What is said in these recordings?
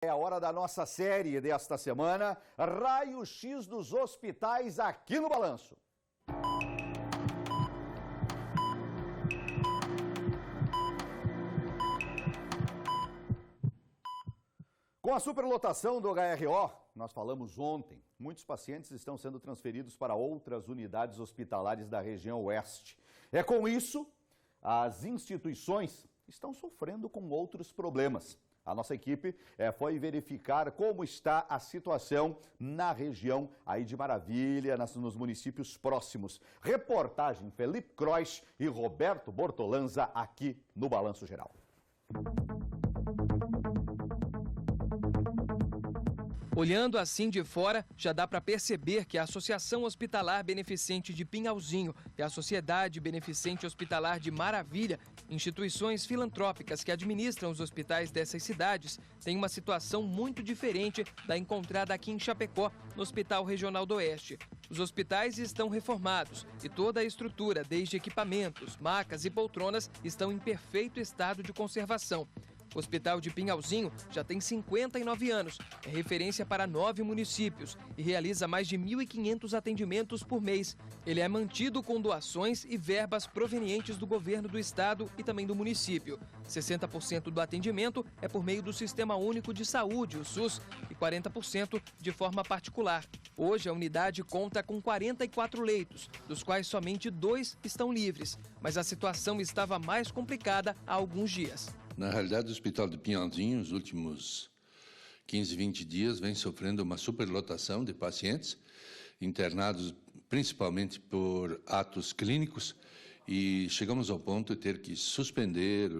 É a hora da nossa série desta semana, Raio-X dos Hospitais aqui no Balanço. Com a superlotação do HRO, nós falamos ontem, muitos pacientes estão sendo transferidos para outras unidades hospitalares da região oeste. É com isso, as instituições estão sofrendo com outros problemas. A nossa equipe foi verificar como está a situação na região aí de Maravilha, nos municípios próximos. Reportagem Felipe Croix e Roberto Bortolanza aqui no Balanço Geral. Olhando assim de fora, já dá para perceber que a Associação Hospitalar Beneficente de Pinhalzinho e a Sociedade Beneficente Hospitalar de Maravilha, instituições filantrópicas que administram os hospitais dessas cidades, têm uma situação muito diferente da encontrada aqui em Chapecó, no Hospital Regional do Oeste. Os hospitais estão reformados e toda a estrutura, desde equipamentos, macas e poltronas, estão em perfeito estado de conservação. O Hospital de Pinhalzinho já tem 59 anos, é referência para 9 municípios e realiza mais de 1.500 atendimentos por mês. Ele é mantido com doações e verbas provenientes do governo do estado e também do município. 60% do atendimento é por meio do Sistema Único de Saúde, o SUS, e 40% de forma particular. Hoje a unidade conta com 44 leitos, dos quais somente 2 estão livres, mas a situação estava mais complicada há alguns dias. Na realidade, o Hospital de Pinhalzinho, nos últimos 15, 20 dias, vem sofrendo uma superlotação de pacientes internados principalmente por atos clínicos e chegamos ao ponto de ter que suspender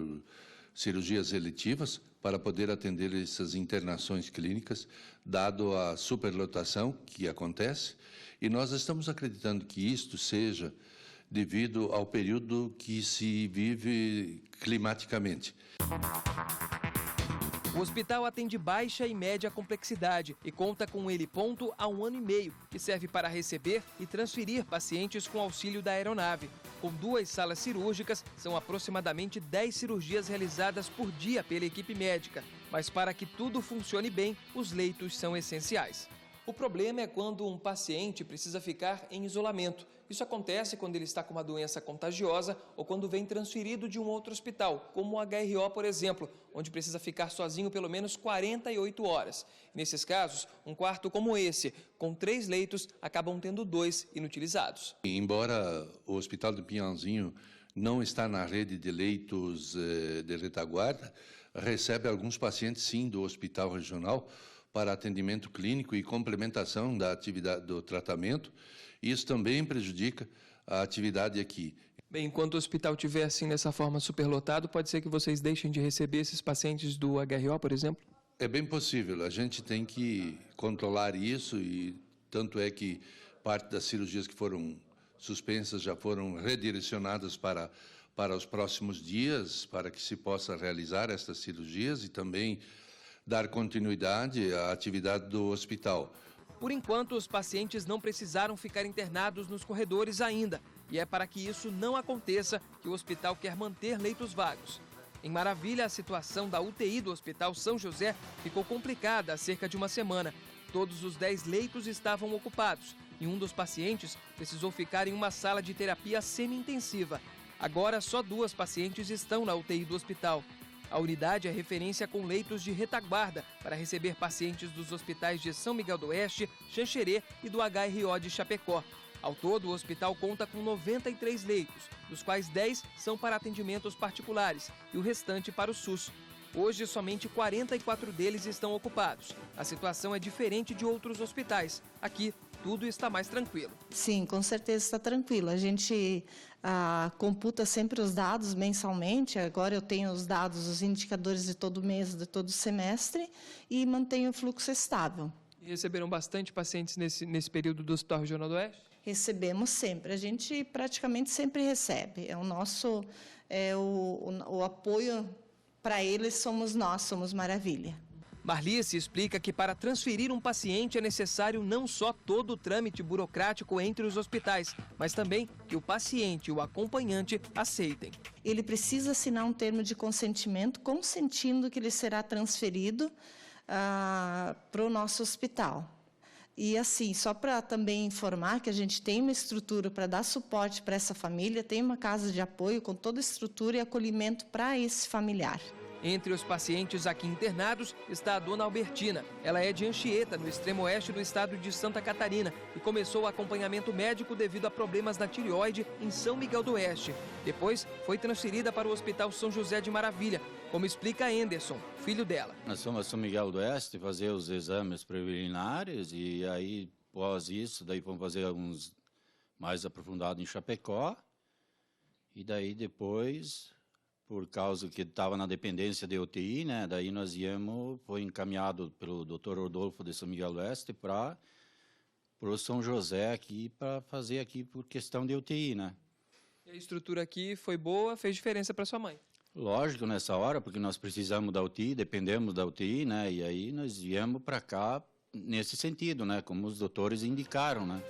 cirurgias eletivas para poder atender essas internações clínicas, dado a superlotação que acontece, e nós estamos acreditando que isto seja devido ao período que se vive climaticamente. O hospital atende baixa e média complexidade e conta com um heliponto há 1 ano e meio, que serve para receber e transferir pacientes com auxílio da aeronave. Com 2 salas cirúrgicas, são aproximadamente 10 cirurgias realizadas por dia pela equipe médica. Mas para que tudo funcione bem, os leitos são essenciais. O problema é quando um paciente precisa ficar em isolamento. Isso acontece quando ele está com uma doença contagiosa ou quando vem transferido de um outro hospital, como o HRO, por exemplo, onde precisa ficar sozinho pelo menos 48 horas. Nesses casos, um quarto como esse, com 3 leitos, acabam tendo 2 inutilizados. Embora o Hospital de Pinhalzinho não está na rede de leitos de retaguarda, recebe alguns pacientes, sim, do Hospital Regional, para atendimento clínico e complementação da atividade do tratamento. Isso também prejudica a atividade aqui. Bem, enquanto o hospital estiver assim dessa forma superlotado, pode ser que vocês deixem de receber esses pacientes do HRO, por exemplo? É bem possível. A gente tem que controlar isso e tanto é que parte das cirurgias que foram suspensas já foram redirecionadas para os próximos dias, para que se possa realizar essas cirurgias e também dar continuidade à atividade do hospital. Por enquanto, os pacientes não precisaram ficar internados nos corredores ainda. E é para que isso não aconteça que o hospital quer manter leitos vagos. Em Maravilha, a situação da UTI do Hospital São José ficou complicada há cerca de uma semana. Todos os 10 leitos estavam ocupados e um dos pacientes precisou ficar em uma sala de terapia semi-intensiva. Agora, só 2 pacientes estão na UTI do hospital. A unidade é referência com leitos de retaguarda para receber pacientes dos hospitais de São Miguel do Oeste, Xanxerê e do HRO de Chapecó. Ao todo, o hospital conta com 93 leitos, dos quais 10 são para atendimentos particulares e o restante para o SUS. Hoje, somente 44 deles estão ocupados. A situação é diferente de outros hospitais. Aqui, tudo está mais tranquilo. Sim, com certeza está tranquilo. A gente computa sempre os dados mensalmente. Agora eu tenho os dados, os indicadores de todo mês, de todo semestre e mantenho o fluxo estável. E receberam bastante pacientes nesse período do Hospital Regional do Oeste? Recebemos sempre. A gente praticamente sempre recebe. É o nosso o apoio para eles somos nós, somos Maravilha. Marlice explica que para transferir um paciente é necessário não só todo o trâmite burocrático entre os hospitais, mas também que o paciente e o acompanhante aceitem. Ele precisa assinar um termo de consentimento, consentindo que ele será transferido para o nosso hospital. E assim, só para também informar que a gente tem uma estrutura para dar suporte para essa família, tem uma casa de apoio com toda a estrutura e acolhimento para esse familiar. Entre os pacientes aqui internados está a dona Albertina. Ela é de Anchieta, no extremo oeste do estado de Santa Catarina, e começou o acompanhamento médico devido a problemas na tireoide em São Miguel do Oeste. Depois, foi transferida para o Hospital São José de Maravilha, como explica Anderson, filho dela. Nós fomos a São Miguel do Oeste fazer os exames preliminares e aí, após isso, daí fomos fazer alguns mais aprofundados em Chapecó. E daí depois, por causa que estava na dependência de UTI, né? Daí nós foi encaminhado pelo Dr. Rodolfo de São Miguel do Oeste para o São José aqui, para fazer aqui por questão de UTI, né? E a estrutura aqui foi boa, fez diferença para sua mãe? Lógico, nessa hora, porque nós precisamos da UTI, dependemos da UTI, né? E aí nós viemos para cá nesse sentido, né? Como os doutores indicaram, né?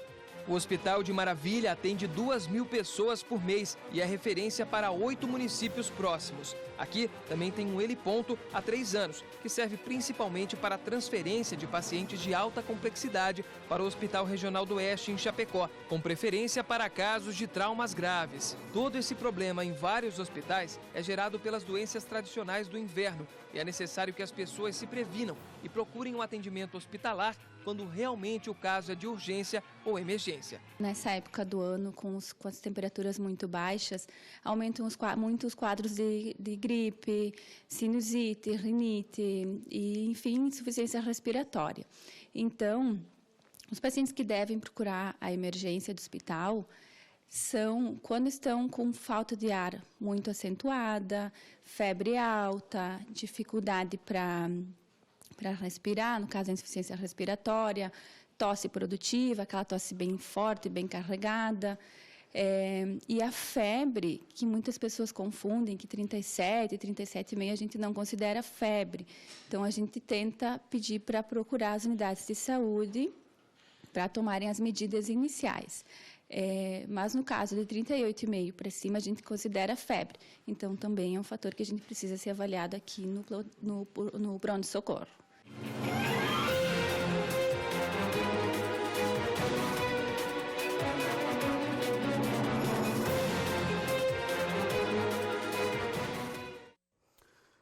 O Hospital de Maravilha atende 2.000 pessoas por mês e é referência para 8 municípios próximos. Aqui também tem um heliponto há 3 anos, que serve principalmente para a transferência de pacientes de alta complexidade para o Hospital Regional do Oeste em Chapecó, com preferência para casos de traumas graves. Todo esse problema em vários hospitais é gerado pelas doenças tradicionais do inverno e é necessário que as pessoas se previnam e procurem um atendimento hospitalar quando realmente o caso é de urgência ou emergência. Nessa época do ano, com as temperaturas muito baixas, aumentam muitos quadros de gripe, sinusite, rinite e, enfim, insuficiência respiratória. Então, os pacientes que devem procurar a emergência do hospital são quando estão com falta de ar muito acentuada, febre alta, dificuldade para respirar, no caso da insuficiência respiratória, tosse produtiva, aquela tosse bem forte, bem carregada, e a febre, que muitas pessoas confundem, que 37, 37,5 a gente não considera febre. Então, a gente tenta pedir para procurar as unidades de saúde para tomarem as medidas iniciais. Mas no caso de 38,5 para cima, a gente considera febre. Então, também é um fator que a gente precisa ser avaliado aqui no pronto-socorro.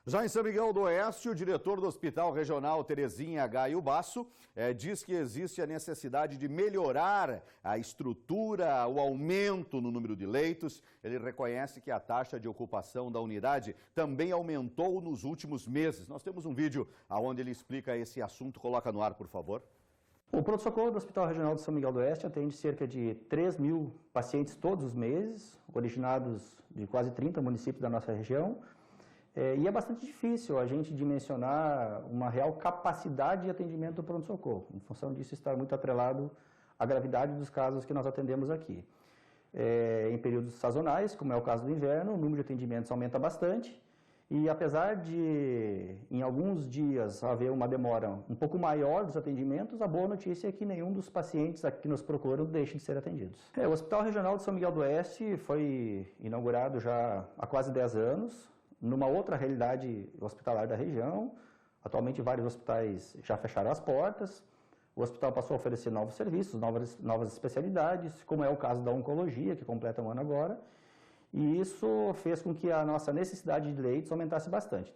Já em São Miguel do Oeste, o diretor do Hospital Regional Terezinha Gaio Basso diz que existe a necessidade de melhorar a estrutura, o aumento no número de leitos. Ele reconhece que a taxa de ocupação da unidade também aumentou nos últimos meses. Nós temos um vídeo onde ele explica esse assunto. Coloca no ar, por favor. O pronto-socorro do Hospital Regional de São Miguel do Oeste atende cerca de 3.000 pacientes todos os meses, originados de quase 30 municípios da nossa região. E é bastante difícil a gente dimensionar uma real capacidade de atendimento do pronto-socorro, em função disso estar muito atrelado à gravidade dos casos que nós atendemos aqui. Em períodos sazonais, como é o caso do inverno, o número de atendimentos aumenta bastante e apesar de, em alguns dias, haver uma demora um pouco maior dos atendimentos, a boa notícia é que nenhum dos pacientes aqui que nos procuram deixa de ser atendidos. O Hospital Regional de São Miguel do Oeste foi inaugurado já há quase 10 anos, numa outra realidade hospitalar da região. Atualmente, vários hospitais já fecharam as portas. O hospital passou a oferecer novos serviços, novas especialidades, como é o caso da oncologia, que completa um ano agora. E isso fez com que a nossa necessidade de leitos aumentasse bastante.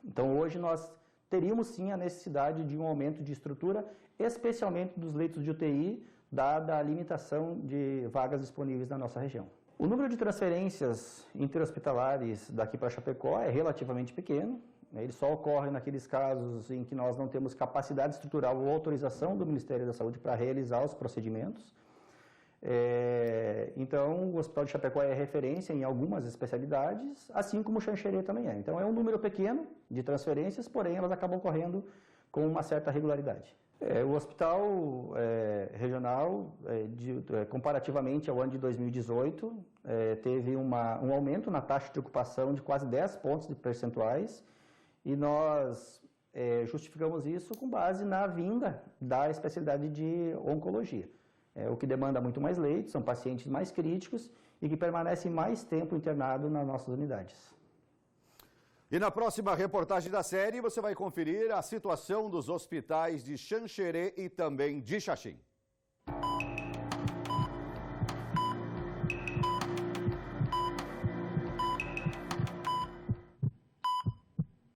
Então, hoje, nós teríamos sim a necessidade de um aumento de estrutura, especialmente dos leitos de UTI, dada a limitação de vagas disponíveis na nossa região. O número de transferências interhospitalares daqui para Chapecó é relativamente pequeno. Ele só ocorre naqueles casos em que nós não temos capacidade estrutural ou autorização do Ministério da Saúde para realizar os procedimentos. Então, o Hospital de Chapecó é referência em algumas especialidades, assim como o Xanxerê também é. Então, é um número pequeno de transferências, porém, elas acabam ocorrendo com uma certa regularidade. O hospital regional, comparativamente ao ano de 2018, teve um aumento na taxa de ocupação de quase 10 pontos percentuais e nós justificamos isso com base na vinda da especialidade de oncologia, o que demanda muito mais leitos, são pacientes mais críticos e que permanecem mais tempo internados nas nossas unidades. E na próxima reportagem da série, você vai conferir a situação dos hospitais de Xanxerê e também de Xaxim.